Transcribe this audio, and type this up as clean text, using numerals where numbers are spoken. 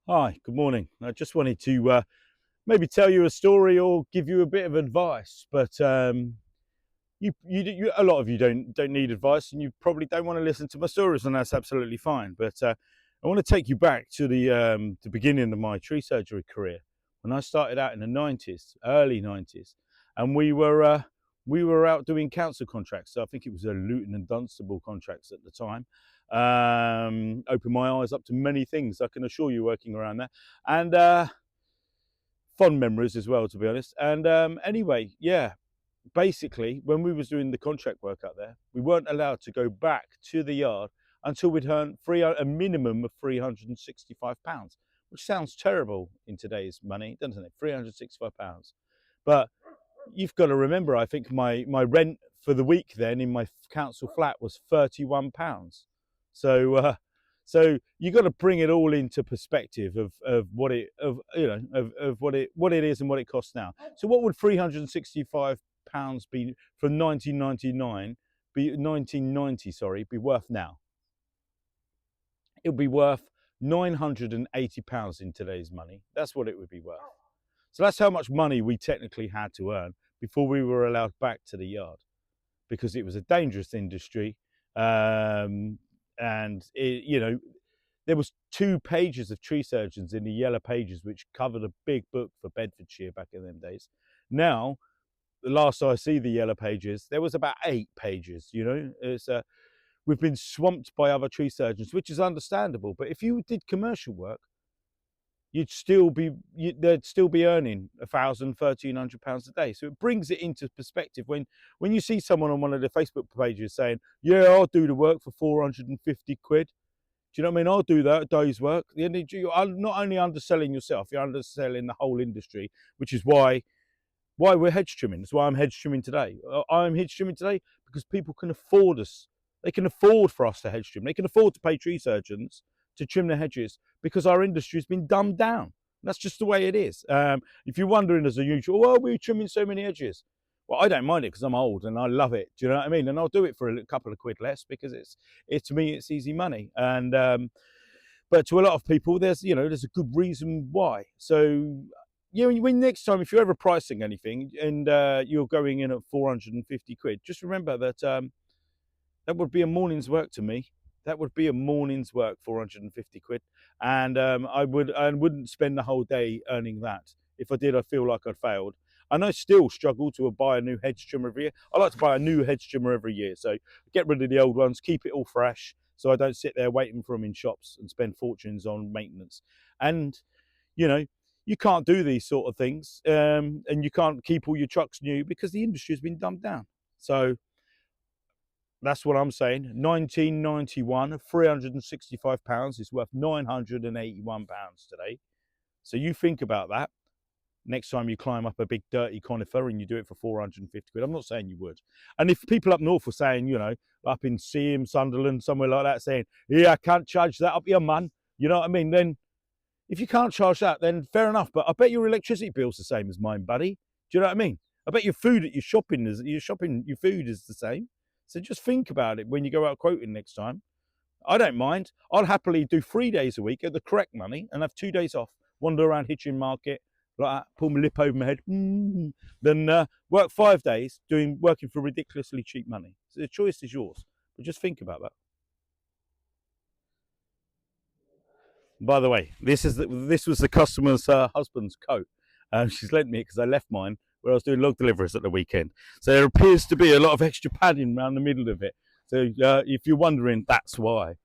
Hi, good morning. I just wanted to maybe tell you a story or give you a bit of advice, but a lot of you don't need advice, and you probably don't want to listen to my stories, and that's absolutely fine. But I want to take you back to the beginning of my tree surgery career when I started out in the '90s, early '90s, and we were out doing council contracts. So I think it was a Luton and Dunstable contracts at the time. Opened my eyes up to many things, I can assure you, working around there, and fond memories as well, to be honest. And anyway, yeah, basically, when we was doing the contract work out there, we weren't allowed to go back to the yard until we'd earned a minimum of £365, which sounds terrible in today's money, doesn't it? £365. But you've got to remember, I think my rent for the week then in my council flat was £31. So you got to bring it all into perspective of what it of what it is and what it costs now. So what would £365 be from 1999 be 1990 sorry be worth now? It would be worth £980 in today's money. That's what it would be worth. So that's how much money we technically had to earn before we were allowed back to the yard, because it was a dangerous industry. And there was 2 pages of tree surgeons in the yellow pages, which covered a big book for Bedfordshire back in them days. Now, the last I see the yellow pages, there was about 8 pages. We've been swamped by other tree surgeons, which is understandable. But if you did commercial work, they'd still be earning £1,000, £1,300 a day. So it brings it into perspective when you see someone on one of the Facebook pages saying, "Yeah, I'll do the work for 450 quid." Do you know what I mean? I'll do that day's work. You're not only underselling yourself, you're underselling the whole industry, which is why we're hedge trimming. That's why I'm hedge trimming today. I'm hedge trimming today because people can afford us. They can afford for us to hedge trim. They can afford to pay tree surgeons to trim the hedges because our industry has been dumbed down. That's just the way it is. If you're wondering as a usual, well, we're trimming so many hedges. Well, I don't mind it because I'm old and I love it. Do you know what I mean? And I'll do it for a couple of quid less because it's to me, it's easy money. And but to a lot of people, there's a good reason why. So when next time, if you're ever pricing anything and you're going in at 450 quid, just remember that that would be a morning's work to me. That would be a morning's work, 450 quid. And I wouldn't spend the whole day earning that. If I did, I feel like I'd failed. And I still struggle to buy a new hedge trimmer every year. I like to buy a new hedge trimmer every year. So get rid of the old ones, keep it all fresh, so I don't sit there waiting for them in shops and spend fortunes on maintenance. And, you can't do these sort of things, and you can't keep all your trucks new because the industry has been dumbed down. So that's what I'm saying. 1991, £365 is worth £981 today. So you think about that next time you climb up a big dirty conifer and you do it for 450 quid. I'm not saying you would. And if people up north were saying, up in Seaham, Sunderland, somewhere like that, saying, "Yeah, I can't charge that up here, man," you know what I mean? Then if you can't charge that, then fair enough. But I bet your electricity bill's the same as mine, buddy. Do you know what I mean? I bet your food at your food is the same. So just think about it when you go out quoting next time. I don't mind. I'll happily do 3 days a week at the correct money and have 2 days off. Wander around Hitchin Market like that, pull my lip over my head. Then work 5 days working for ridiculously cheap money. So the choice is yours. But just think about that. By the way, this was the customer's husband's coat. She's lent me it because I left mine where I was doing log deliveries at the weekend. So there appears to be a lot of extra padding around the middle of it. So if you're wondering, that's why.